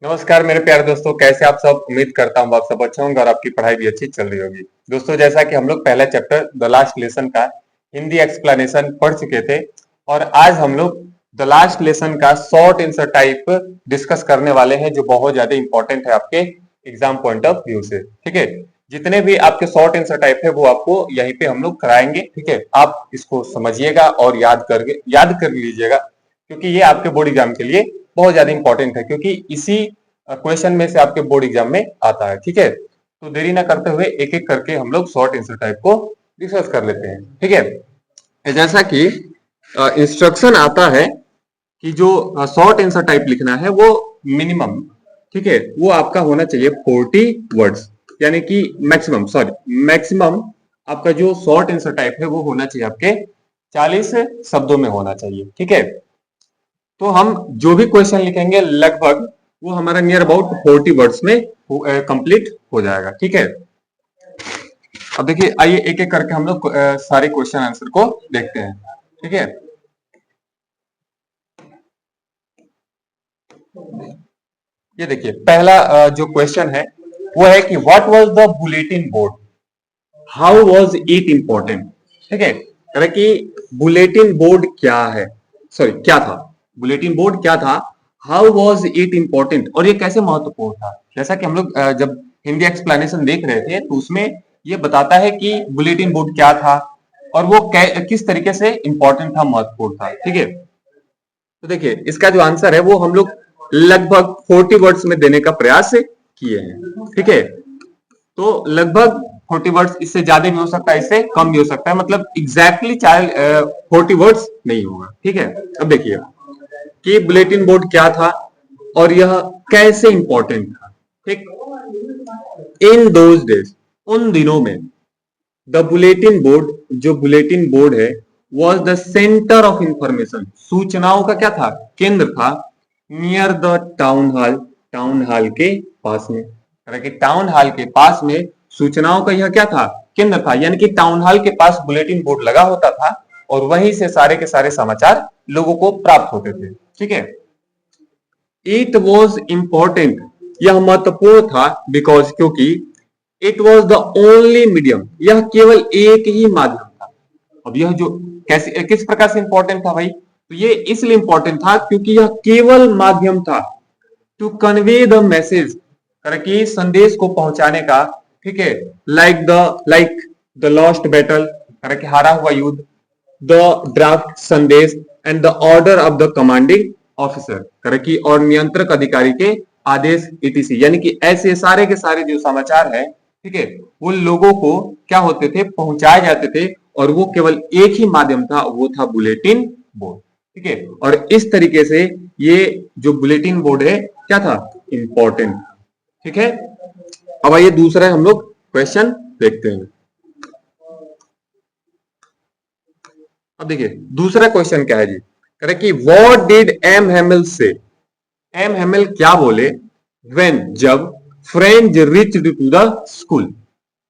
नमस्कार मेरे प्यारे दोस्तों, कैसे आप सब। उम्मीद करता हूँ आप सब अच्छे होंगे और आपकी पढ़ाई भी अच्छी चल रही होगी। दोस्तों, जैसा कि हम लोग पहला चैप्टर द लास्ट लेसन का हिंदी एक्सप्लेनेशन पढ़ चुके थे और आज हम लोग द लास्ट लेसन का शॉर्ट आंसर टाइप डिस्कस करने वाले हैं, जो बहुत ज्यादा इंपॉर्टेंट है आपके एग्जाम पॉइंट ऑफ व्यू से। ठीक है, जितने भी आपके शॉर्ट आंसर टाइप है वो आपको यहीं पे हम लोग कराएंगे। ठीक है, आप इसको समझिएगा और याद कर लीजिएगा, क्योंकि ये आपके बोर्ड एग्जाम के लिए बहुत ज्यादा इंपॉर्टेंट है, क्योंकि इसी क्वेश्चन में से आपके बोर्ड एग्जाम में आता है। ठीक है, तो देरी ना करते हुए एक एक करके हम लोग शॉर्ट आंसर टाइप को डिस्कस कर लेते हैं। ठीक है, जैसा कि इंस्ट्रक्शन आता है कि जो शॉर्ट आंसर टाइप लिखना है वो मिनिमम, ठीक है, वो आपका होना चाहिए 40 वर्ड्स, यानी कि मैक्सिमम आपका जो शॉर्ट आंसर टाइप है वो होना चाहिए आपके 40 शब्दों में होना चाहिए। ठीक है, तो हम जो भी क्वेश्चन लिखेंगे लगभग वो हमारा नियर अबाउट 40 वर्ड्स में कंप्लीट हो जाएगा। ठीक है, अब देखिए, आइए एक एक करके हम लोग सारे क्वेश्चन आंसर को देखते हैं। ठीक है, ये देखिए पहला जो क्वेश्चन है वो है कि what was the bulletin board, how was it important. ठीक है, कह रहे कि बुलेटिन बोर्ड क्या था, बुलेटिन बोर्ड क्या था, हाउ वाज इट इंपॉर्टेंट, और ये कैसे महत्वपूर्ण था। जैसा कि हम लोग जब हिंदी एक्सप्लेनेशन देख रहे थे तो उसमें ये बताता है कि बुलेटिन बोर्ड क्या था और वो किस तरीके से इंपॉर्टेंट था, महत्वपूर्ण था। ठीक है, तो देखिए इसका जो आंसर है वो हम लोग लगभग 40 वर्ड्स में देने का प्रयास किए हैं। ठीक है, तो लगभग 40 वर्ड्स, इससे ज्यादा भी हो सकता है, इससे कम भी हो सकता है, मतलब एग्जैक्टली 40 वर्ड्स नहीं होगा। ठीक है, अब देखिए कि बुलेटिन बोर्ड क्या था और यह कैसे इंपॉर्टेंट था। ठीक, इन दोज डेज, उन दिनों में, द बुलेटिन बोर्ड, जो बुलेटिन बोर्ड है, was the centre of information, सूचनाओं का क्या था, केंद्र था, near the town hall, town hall के पास में, कि टाउन हॉल के पास में सूचनाओं का यह क्या था, केंद्र था, यानी कि टाउन हॉल के पास बुलेटिन बोर्ड लगा होता था और वहीं से सारे के सारे समाचार लोगों को प्राप्त होते थे। ठीक है, इट वॉज इंपॉर्टेंट, यह महत्वपूर्ण था, बिकॉज, क्योंकि it was the only medium, यह केवल एक ही माध्यम था। अब यह जो कैसे किस प्रकार से इंपॉर्टेंट था भाई, तो ये इसलिए इंपॉर्टेंट था क्योंकि यह केवल माध्यम था टू कन्वे द मैसेज, कि संदेश को पहुंचाने का। ठीक है, लाइक द लॉस्ट बैटल, कि हारा हुआ युद्ध, द ड्राफ्ट संदेश, and the order of the commanding officer, कि और नियंत्रक अधिकारी के आदेश इटीसी, यानी कि ऐसे सारे के सारे जो समाचार है, ठीक है, वो लोगों को क्या होते थे, पहुंचाए जाते थे, और वो केवल एक ही माध्यम था, वो था बुलेटिन बोर्ड। ठीक है, और इस तरीके से ये जो बुलेटिन बोर्ड है क्या था, इंपॉर्टेंट। ठीक है, अब आइए दूसरा हम लोग क्वेश्चन देखते हैं। अब देखिए दूसरा क्वेश्चन क्या है जी, कह रहे कि व्हाट डिड एम हेमिल से, एम हेमिल क्या बोले, व्हेन, जब, French reached to the school,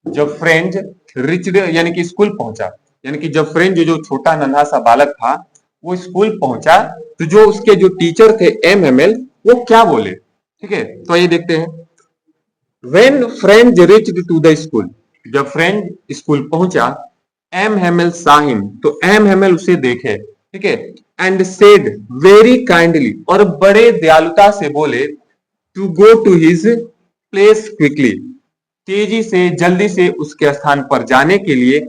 जब फ्रेंच रिच्ड यानी कि स्कूल पहुंचा, यानी कि जब फ्रेंच जो छोटा नन्हा सा बालक था वो स्कूल पहुंचा, तो जो उसके जो टीचर थे एम हेमिल, वो क्या बोले। ठीक है, तो ये देखते हैं, when French reached to the school, जब फ्रेंच स्कूल पहुंचा, एम हेमिल saw him, तो एम हेमिल उसे देखे। ठीक है, एंड सेड वेरी काइंडली, और बड़े दयालुता से बोले, to go to his place quickly, तेजी से जल्दी से उसके स्थान पर जाने के लिए,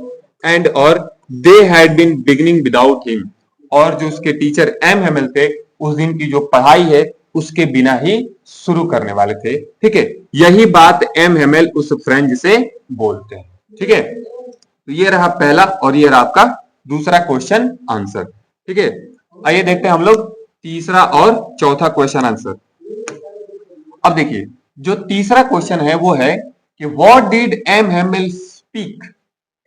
एंड और they had been beginning without him, और जो उसके टीचर एम हेमिल थे उस दिन की जो पढ़ाई है उसके बिना ही शुरू करने वाले थे। ठीक है, यही बात एम हेमिल उस फ्रेंच से बोलते हैं। ठीक है, तो ये रहा पहला और ये रहा आपका दूसरा क्वेश्चन आंसर। ठीक है, आइए देखते हैं हम लोग तीसरा और चौथा क्वेश्चन आंसर। अब देखिए जो तीसरा क्वेश्चन है वो है कि what did M Hamel speak,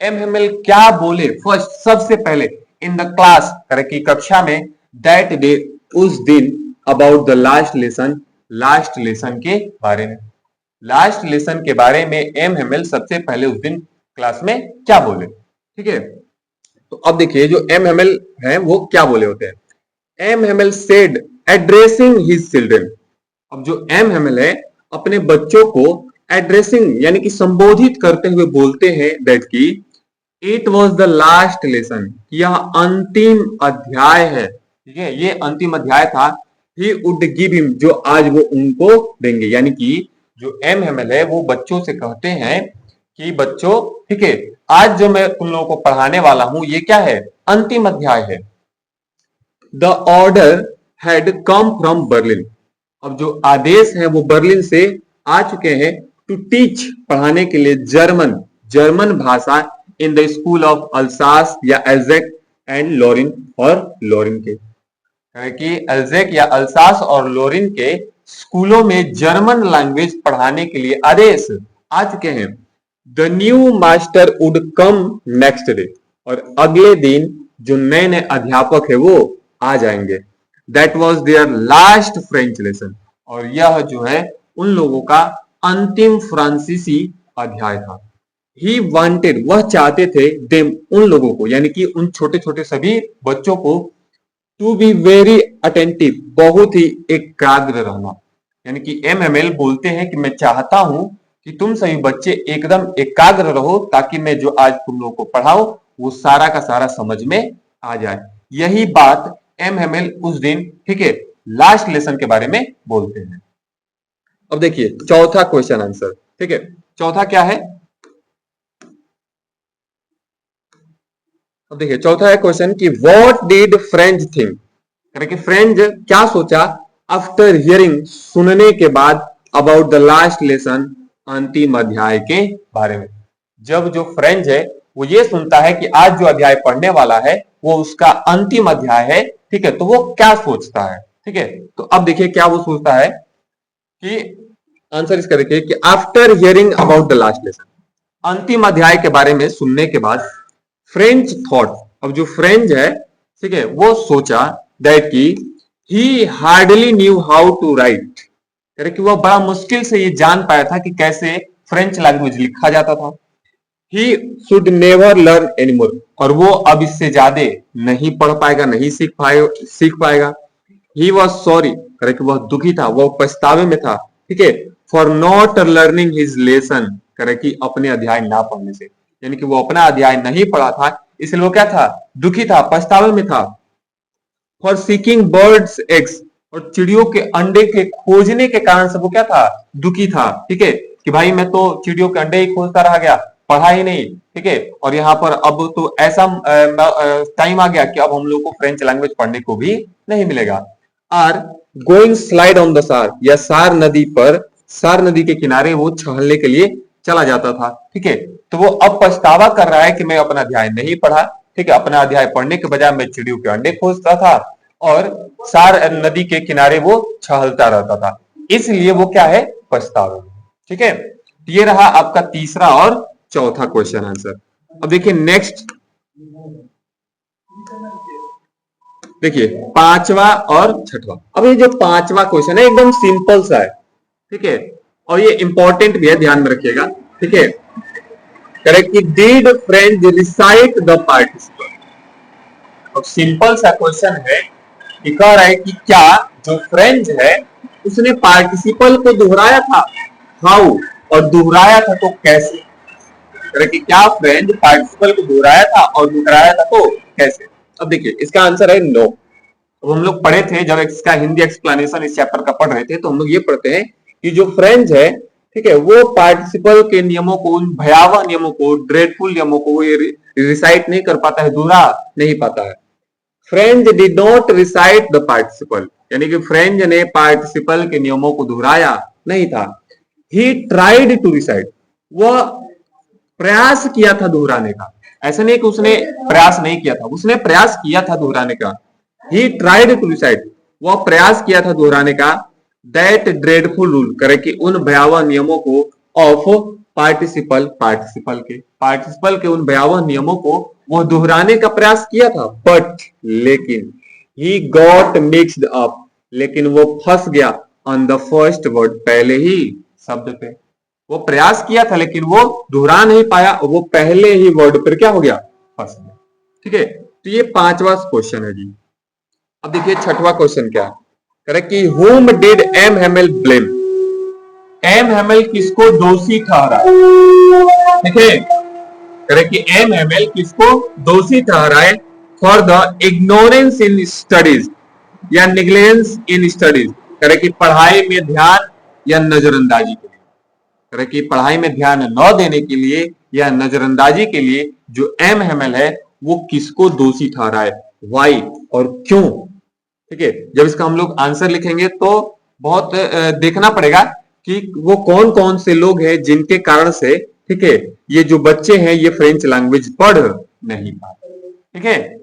M Hamel क्या बोले फर्स्ट, सबसे पहले, इन द क्लास, की कक्षा में, दैट डे, उस दिन, about the last lesson, last lesson के बारे में, लास्ट लेसन के बारे में एम हेमिल सबसे पहले उस दिन क्लास में क्या बोले। ठीक है, तो अब देखिए जो एम हेमिल है वो क्या बोले होते हैं, M Hamel said addressing his children, अब जो एम हेमिल है अपने बच्चों को एड्रेसिंग यानी कि संबोधित करते हुए बोलते हैं दैट की it was the last lesson, यह अंतिम अध्याय है, ठीक है, ये अंतिम अध्याय था। ही वुड गिव हिम, जो आज वो उनको देंगे, यानी कि जो एम हेमिल है वो बच्चों से कहते हैं कि बच्चों, ठीक है, आज जो मैं तुम लोगों को पढ़ाने वाला हूं ये क्या है, अंतिम अध्याय है। The order had come from Berlin, अब जो आदेश है वो बर्लिन से आ चुके हैं, टू टीच, पढ़ाने के लिए, जर्मन, जर्मन भाषा in the school of Alsace या एल्जेक एंड लोरिन, और लोरिन के, कि एल्जेक या अल्सास और लोरिन के स्कूलों में जर्मन लैंग्वेज पढ़ाने के लिए आदेश आ चुके हैं। The new master would come next day, और अगले दिन जो नए नए अध्यापक है वो आ जाएंगे। That was their last French lesson, और यह जो है उन लोगों का अंतिम फ्रांसीसी अध्याय था। ही वांटेड, वह चाहते थे, देम, उन लोगों को, यानी कि उन छोटे छोटे सभी बच्चों को, टू बी वेरी अटेंटिव, बहुत ही एकाग्र रहना, यानी कि एमएमएल बोलते हैं कि मैं चाहता हूं कि तुम सभी बच्चे एकदम एकाग्र रहो, ताकि मैं जो आज तुम लोगों को पढ़ाऊं वो सारा का सारा समझ में आ जाए। यही बात एमएमएल उस दिन, ठीक है, लास्ट लेसन के बारे में बोलते हैं। अब देखिए चौथा क्वेश्चन आंसर, ठीक है, चौथा क्या है, अब देखिए चौथा है क्वेश्चन कि व्हाट डिड फ्रेंच थिंक, कि फ्रेंच क्या सोचा, आफ्टर हियरिंग, सुनने के बाद, अबाउट द लास्ट लेसन, अंतिम अध्याय के बारे में। जब जो फ्रेंच है वो ये सुनता है कि आज जो अध्याय पढ़ने वाला है वो उसका अंतिम अध्याय है, ठीक है, तो वो क्या सोचता है, ठीक है, तो अब देखिए क्या वो सोचता है कि आंसर इसका देखिए कि after hearing about the last lesson, अंतिम अध्याय के बारे में सुनने के बाद, फ्रेंच थॉट, अब जो फ्रेंच है, ठीक है, वो सोचा दैट की he hardly knew how to write, कि वह बड़ा मुश्किल से ये जान पाया था कि कैसे फ्रेंच लैंग्वेज लिखा जाता था। He should never learn anymore, और वो अब इससे ज्यादा नहीं पढ़ पाएगा, नहीं सीख पाएगा। ही वॉज सॉरी, कि वह दुखी था, वह पछतावे में था, ठीक है, for not learning his lesson, करे कि अपने अध्याय ना पढ़ने से, यानी कि वो अपना अध्याय नहीं पढ़ा था, इसलिए वो क्या था, दुखी था, पछतावे में था। फॉर सीकिंग बर्ड्स एग्स, और चिड़ियों के अंडे के खोजने के कारण से वो क्या था, दुखी था, ठीक है, कि भाई मैं तो चिड़ियों के अंडे ही खोजता रह गया, पढ़ा ही नहीं, ठीक है, और यहाँ पर अब तो ऐसा टाइम आ गया कि अब हम लोग को फ्रेंच लैंग्वेज पढ़ने को भी नहीं मिलेगा। Are going slide on the Saar, या सार नदी पर, सार नदी के किनारे वो छहलने के लिए चला जाता था, ठीक है, तो वो अब पछतावा कर रहा है कि मैं अपना अध्याय नहीं पढ़ा, ठीक है, अपना अध्याय पढ़ने के बजाय मैं चिड़ियों के अंडे खोजता था और सार नदी के किनारे वो छहलता रहता था, इसलिए वो क्या है, पछतावा, ठीक है। ये रहा आपका तीसरा और चौथा क्वेश्चन आंसर। अब देखिए नेक्स्ट, देखिए पांचवा और छठवा। अब ये जो पांचवा क्वेश्चन है एकदम सिंपल सा है, ठीक है, और ये इंपॉर्टेंट भी है, ध्यान में रखिएगा, ठीक है। Correct, did French recite the participle. अब सिंपल सा क्वेश्चन है कि कह रहा है कि क्या जो फ्रेंच है उसने पार्टिसिपल को दोहराया था, हाउ, और दोहराया था तो कैसे, कि क्या फ्रेंच पार्टिसिपल को दोहराया था और दोहराया था तो कैसे। अब देखिए इसका आंसर है नो। अब हम लोग पढ़े थे, जब इसका हिंदी एक्सप्लेनेशन इस चैप्टर का पढ़ रहे थे, तो हम लोग ये पढ़ते हैं कि जो फ्रेंच है, ठीक है, वो पार्टिसिपल के नियमों को, उन भयावह नियमों को, ड्रेडफुल नियमों को वो रिसाइट नहीं कर पाता है, दोहरा नहीं पाता है। French did not recite the participle, यानी कि फ्रेंच ने पार्टिसिपल के नियमों को दोहराया नहीं था। ही ट्राइड टू रिसाइट, वह प्रयास किया था दोहराने का, ऐसा नहीं कि उसने प्रयास नहीं किया था, उसने प्रयास किया था दोहराने का। ही ट्राइड टू रिसाइट, वह प्रयास किया था दोहराने का, दैट ड्रेडफुल रूल, करे कि उन भयावह नियमों को, ऑफ पार्टिसिपल, पार्टिसिपल के उन भयावह नियमों को वो दोहराने का प्रयास किया था, बट लेकिन ही गॉट मिक्स्ड अप, लेकिन वो फंस गया ऑन द फर्स्ट वर्ड, पहले ही शब्द पे। वो प्रयास किया था लेकिन वो दोहरा नहीं पाया, और वो पहले ही वर्ड पर क्या हो गया, फंस गया, ठीक है। तो ये पांचवा क्वेश्चन है जी। अब देखिए छठवां क्वेश्चन क्या है, करेक्ट कि whom did M. Hamel blame? M Hamel किसको दोषी ठहराए? ठीक है, करेक्ट कि एम हेमल किसको दोषी ठहराए for the ignorance in studies या निग्लेंस इन स्टडीज? करेक्ट कि पढ़ाई में ध्यान या नजरअंदाजी के लिए? करेक्ट कि पढ़ाई में ध्यान न देने के लिए या नजरअंदाजी के लिए जो एम हेमल है वो किसको दोषी ठहराए, वाई और क्यों? ठीक है, जब इसका हम लोग आंसर लिखेंगे तो बहुत देखना पड़ेगा कि वो कौन कौन से लोग हैं जिनके कारण से, ठीक है, ये जो बच्चे हैं ये फ्रेंच लैंग्वेज पढ़ नहीं पाते। ठीक है,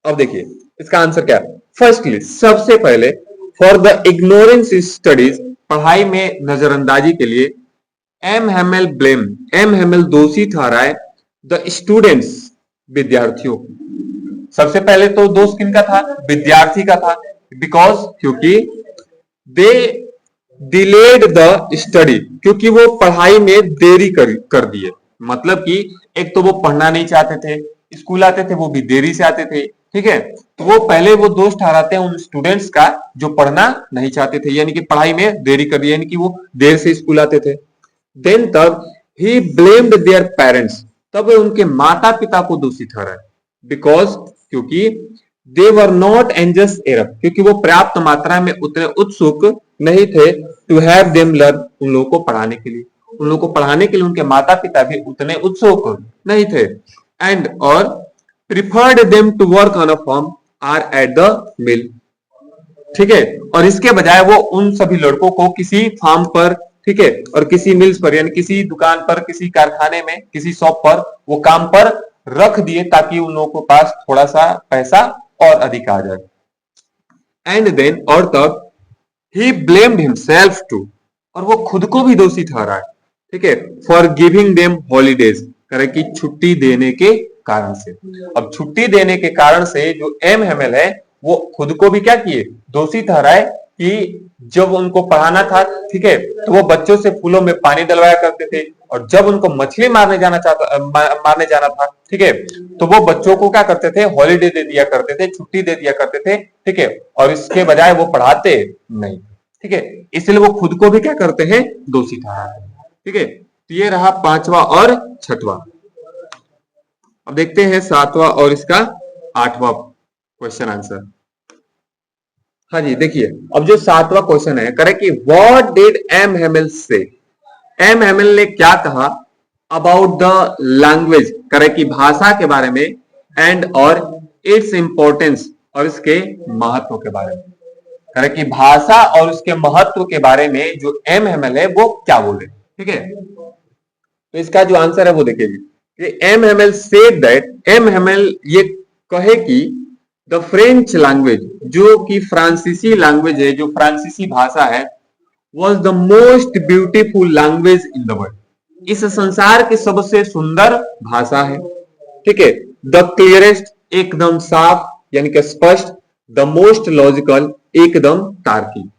अब देखिए इसका आंसर क्या है। फर्स्टली, सबसे पहले, फॉर द इग्नोरेंस स्टडीज, पढ़ाई में नजरअंदाजी के लिए, M Hemal blame, M Hemal दोषी ठहराए द स्टूडेंट्स, विद्यार्थियों को। सबसे पहले तो दोष किनका था? विद्यार्थी का था, बिकॉज क्योंकि दे डिलेड द स्टडी, क्योंकि वो पढ़ाई में देरी कर दिए। मतलब कि एक तो वो पढ़ना नहीं चाहते थे, स्कूल आते थे वो भी देरी से आते थे। ठीक है, तो वो पहले वो दोष ठहराते हैं उन स्टूडेंट्स का जो पढ़ना नहीं चाहते थे, यानी कि पढ़ाई में देरी कर दिया, यानी कि वो देर से स्कूल आते थे। देन तब ही ब्लेम्ड देयर पेरेंट्स, तब उनके माता पिता को दोषी ठहराए, बिकॉज क्योंकि दे वर नॉट एंजस एरफ, क्योंकि वो पर्याप्त मात्रा में उतने उत्सुक नहीं थे टू हैव देम लर्न, उन लोगों को पढ़ाने के लिए। उन लोगों को पढ़ाने के लिए उनके माता पिता भी उतने उत्सुक नहीं थे। एंड और preferred them to work on a farm or at the mill. ठीक है, और इसके बजाय वो उन सभी लड़कों को किसी फार्म पर, ठीक है, और किसी मिल्स पर यानी किसी दुकान पर, किसी कारखाने में, किसी शॉप पर वो काम पर रख दिए ताकि उन लोगों के पास थोड़ा सा पैसा और अधिक आ जाए। एंड देन, और तब ही ब्लेम्ड हिमसेल्फ टू, और वो खुद को भी दोषी ठहराए, ठीक है, फॉर गिविंग देम हॉलीडेज, करे कि छुट्टी देने के कारण से। अब छुट्टी देने के कारण से जो एम हेमल है वो खुद को भी क्या किए, दोषी ठहराए कि जब उनको पढ़ाना था, ठीक है, तो वो बच्चों से फूलों में पानी डलवाया करते थे, और जब उनको मछली मारने जाना था, ठीक है, तो वो बच्चों को क्या करते थे, हॉलीडे दे दिया करते थे, छुट्टी दे दिया करते थे। ठीक है, और इसके बजाय वो पढ़ाते नहीं। ठीक है, इसलिए वो खुद को भी क्या करते हैं, दोषी ठहराते हैं। ठीक है, तो ये रहा पांचवा और छठवा। अब देखते हैं सातवां और इसका आठवां क्वेश्चन आंसर। हाँ जी, देखिए अब जो सातवां क्वेश्चन है, करेक्ट कि व्हाट डिड एम हेमल से, एम हेमल ने क्या कहा अबाउट द लैंग्वेज, करेक्ट कि भाषा के बारे में, एंड और इट्स इंपॉर्टेंस, और इसके महत्व के बारे में। करेक्ट कि भाषा और उसके महत्व के बारे में जो एम हेमल है वो क्या बोले। ठीक है, तो इसका जो आंसर है वो देखिए, M Hemal said that, M Hemal ये कहे कि द फ्रेंच लैंग्वेज, जो कि फ्रांसीसी लैंग्वेज है, जो फ्रांसीसी भाषा है, was the most beautiful language in the world, इस संसार की सबसे सुंदर भाषा है। ठीक है, द क्लियरेस्ट, एकदम साफ यानी कि स्पष्ट, द मोस्ट लॉजिकल, एकदम तार्किक।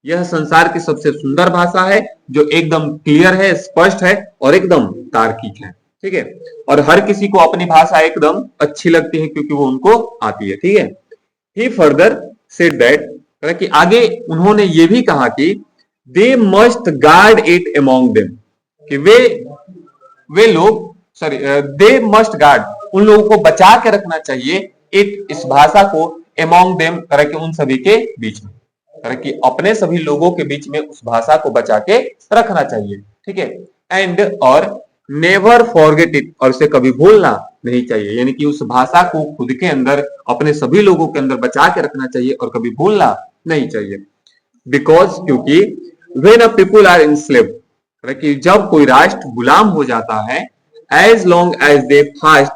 यह संसार की सबसे सुंदर भाषा है जो एकदम क्लियर है, स्पष्ट है और एकदम तार्किक है। ठीक है, और हर किसी को अपनी भाषा एकदम अच्छी लगती है क्योंकि वो उनको आती है। ठीक है, ही फर्दर सेड दैट, कि आगे उन्होंने ये भी कहा कि they must guard it among them, कि वे लोग, सॉरी, दे मस्ट गार्ड, उन लोगों को बचा के रखना चाहिए, इट, इस भाषा को, अमॉन्ग देम, कि उन सभी के बीच में, कि अपने सभी लोगों के बीच में उस भाषा को बचा के रखना चाहिए। ठीक है, एंड और नेवर फॉरगेट इट, और इसे कभी भूलना नहीं चाहिए, यानी कि उस भाषा को खुद के अंदर, अपने सभी लोगों के अंदर बचा के रखना चाहिए और कभी भूलना नहीं चाहिए। बिकॉज क्योंकि when a people are enslaved, कि जब कोई राष्ट्र गुलाम हो जाता है, as long as they fast,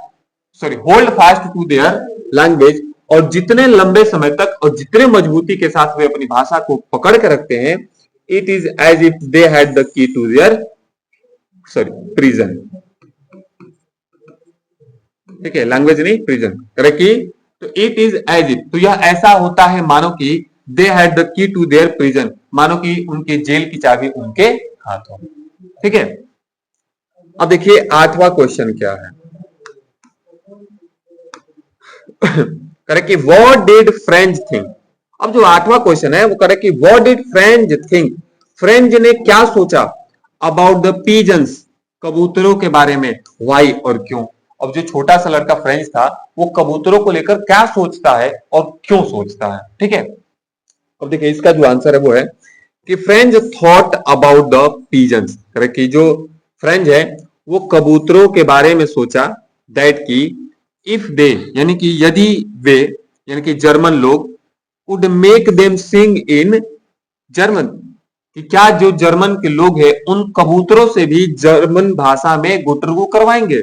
sorry, hold fast to their language, और जितने लंबे समय तक और जितने मजबूती के साथ वे अपनी भाषा को पकड़ के रखते हैं, it is as if they had the key to their, sorry, prison. ठीक है, लैंग्वेज नहीं, प्रिजन, करेक्ट कि, तो इट इज एज इफ, तो यह ऐसा होता है मानो कि they had the key to their prison, मानो कि उनके जेल की चाबी उनके हाथों में। ठीक है, अब देखिए आठवां क्वेश्चन क्या है। करेक्ट कि व्हाट डिड फ्रेंच थिंक अब जो 8वां क्वेश्चन है वो कह रहा है कि what did French think, French ने क्या सोचा अबाउट द पीजन्स, कबूतरों के बारे में, व्हाई और क्यों। अब जो छोटा सा लड़का फ्रेंच था वो कबूतरों को लेकर क्या सोचता है और क्यों सोचता है, ठीक है। अब देखिए इसका जो आंसर है वो है कि French thought about the pigeons, कि जो फ्रेंच है वो कबूतरों के बारे में सोचा, दैट की इफ दे, यानी कि यदि वे, यानी कि जर्मन लोग, would make them sing in German, कि क्या जो जर्मन के लोग हैं उन कबूतरों से भी जर्मन भाषा में गुटरगू करवाएंगे।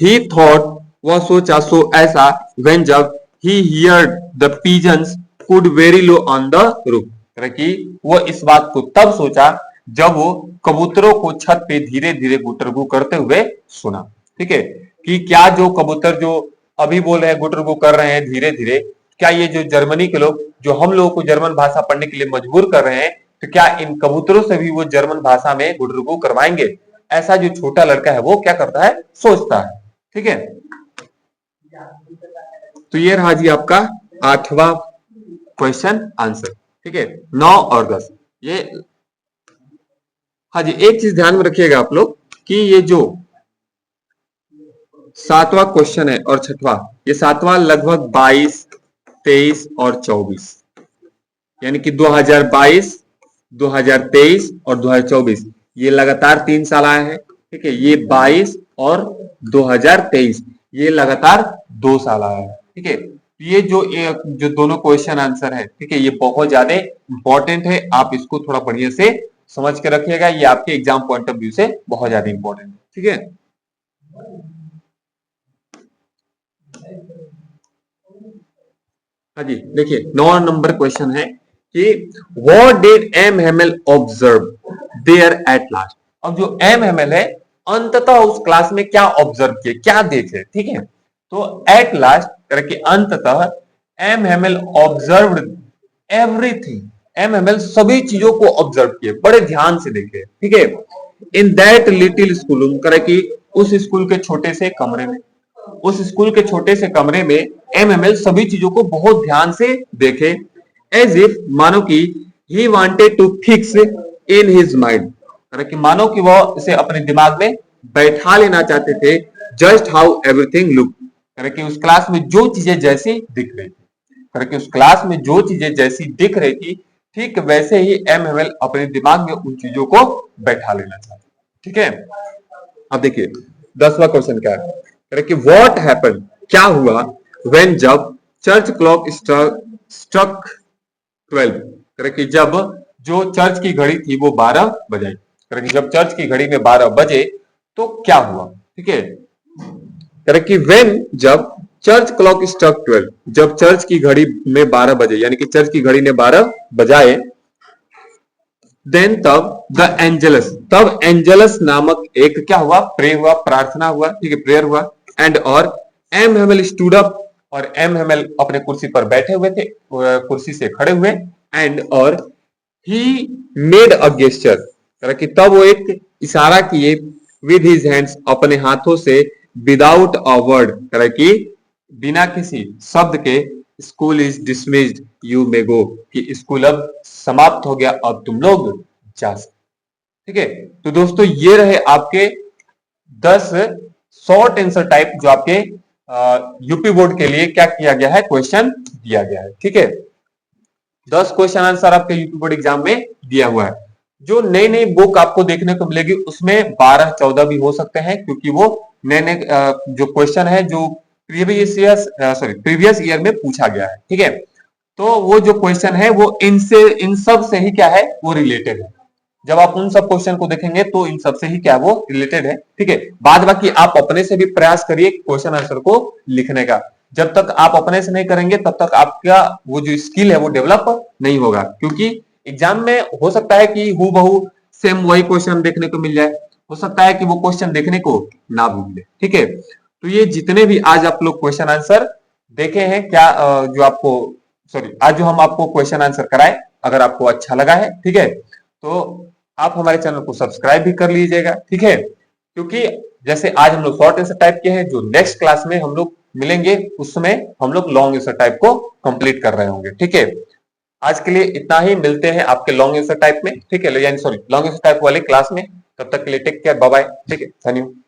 ही थॉट, वह सोचा, सो ऐसा, व्हेन जब, he heard the pigeons could very low on the roof, कि वो इस बात को तब सोचा जब वो कबूतरों को छत पे धीरे धीरे गुटरगू करते हुए सुना, ठीक है। कि क्या जो कबूतर जो अभी बोल रहे हैं गुटरगू कर रहे हैं धीरे धीरे, क्या ये जो जर्मनी के लोग जो हम लोगों को जर्मन भाषा पढ़ने के लिए मजबूर कर रहे हैं, तो क्या इन कबूतरों से भी वो जर्मन भाषा में गुटरगू करवाएंगे। ऐसा जो छोटा लड़का है वो क्या करता है, सोचता है, ठीक है। तो ये रहा जी आपका 8वां क्वेश्चन आंसर, ठीक है। 9 और 10 ये, हाँ जी एक चीज ध्यान में रखिएगा आप लोग कि ये जो 7वां क्वेश्चन है और 6वां, ये 7वां लगभग 22, 23 और 24, यानी कि 2022, 2023 और 2024 ये लगातार 3 साल आए हैं, ठीक है। ये 22 और 2023 ये लगातार 2 साल आया है, ठीक है। ये जो दोनों क्वेश्चन आंसर है, ठीक है, ये बहुत ज्यादा इंपॉर्टेंट है, आप इसको थोड़ा बढ़िया से समझ के रखिएगा, ये आपके एग्जाम पॉइंट ऑफ व्यू से बहुत ज्यादा इंपॉर्टेंट है, ठीक है। हाँ जी देखिए 9 नंबर क्वेश्चन है कि what did M Hamel observe there at last. अब जो एम हेमेल है अंततः उस क्लास में क्या ऑब्जर्व किए, क्या देखे, ठीक है। तो एट लास्ट करके अंततः M Hamel observed everything, M Hamel सभी चीजों को ऑब्जर्व किए, बड़े ध्यान से देखे, ठीक है। इन दैट लिटिल स्कूल, करे कि उस स्कूल के छोटे से कमरे में, उस स्कूल के छोटे से कमरे में एमएमएल सभी चीजों को बहुत ध्यान से देखे, एज इफ, मानो कि he wanted to fix in his mind, कि मानो कि वह इसे अपने दिमाग में बैठा लेना चाहते थे, जस्ट हाउ एवरीथिंग लुक, कि उस क्लास में जो चीजें जैसी दिख रही थी, कि उस क्लास में जो चीजें जैसी दिख रही थी ठीक वैसे ही एमएमएल अपने दिमाग में उन चीजों को बैठा लेना चाहते, ठीक है। अब देखिए 10वां क्वेश्चन क्या है कि व्हाट हैपेंड, क्या हुआ, व्हेन जब चर्च क्लॉक स्ट्रक 12, कि जब जो चर्च की घड़ी थी वो 12 बजाई, कि जब चर्च की घड़ी में 12 बजे तो क्या हुआ, ठीक है। कि व्हेन जब चर्च क्लॉक स्ट्रक 12, जब चर्च की घड़ी में 12 बजे, यानी कि चर्च की घड़ी ने 12 बजाए, देन तब द एंजलस, तब एंजलस नामक एक क्या हुआ, प्रे हुआ, प्रार्थना हुआ, ठीक है, प्रेयर हुआ, एंड और एम हेमल स्टूड अप, और एम हेमल अपने कुर्सी पर बैठे हुए थे, कुर्सी से खड़े हुए, एंड और ही मेड अ गेस्चर, कि तब वो एक इशारा किए, विद हिज हैंड्स, अपने हाथों से, विदाउट अ वर्ड, कि बिना किसी शब्द के, school is dismissed you may go, कि स्कूल अब समाप्त हो गया, अब तुम लोग जा सकते, ठीक है। तो दोस्तों ये रहे आपके 10 शॉर्ट आंसर टाइप जो आपके यूपी बोर्ड के लिए क्या किया गया है, क्वेश्चन दिया गया है, ठीक है। 10 क्वेश्चन आंसर आपके यूपी बोर्ड एग्जाम में दिया हुआ है। जो नई नई बुक आपको देखने को मिलेगी उसमें 12-14 भी हो सकते हैं, क्योंकि वो नए नए जो क्वेश्चन है जो प्रीवियस ईयर में पूछा गया है, ठीक है। तो वो जो क्वेश्चन है वो इन सब से ही क्या है, वो रिलेटेड है। जब आप उन सब क्वेश्चन को देखेंगे तो इन सब से ही क्या वो रिलेटेड है, ठीक है। बाद बाकी आप अपने से भी प्रयास करिए क्वेश्चन आंसर को लिखने का, जब तक आप अपने से नहीं करेंगे तब तक आपका वो जो स्किल है वो डेवलप नहीं होगा, क्योंकि एग्जाम में हो सकता है कि हूबहू सेम वही क्वेश्चन देखने को मिल जाए, हो सकता है कि वो क्वेश्चन देखने को ना भी मिले, ठीक है। तो ये जितने भी आज आप लोग क्वेश्चन आंसर देखे हैं, क्या जो आपको आज जो हम आपको क्वेश्चन आंसर कराए, अगर आपको अच्छा लगा है, ठीक है, तो आप हमारे चैनल को सब्सक्राइब भी कर लीजिएगा, ठीक है। क्योंकि जैसे आज हम लोग शॉर्ट आंसर टाइप के हैं, जो नेक्स्ट क्लास में हम लोग मिलेंगे उसमें हम लोग लॉन्ग आंसर टाइप को कंप्लीट कर रहे होंगे। ठीक है, आज के लिए इतना ही, मिलते हैं आपके लॉन्ग आंसर टाइप में। ठीक है, यानी सॉरी लॉन्ग आंसर टाइप वाले क्लास में। तब तक के लिए टेक केयर, बाय बाय। ठीक है, धन्यवाद।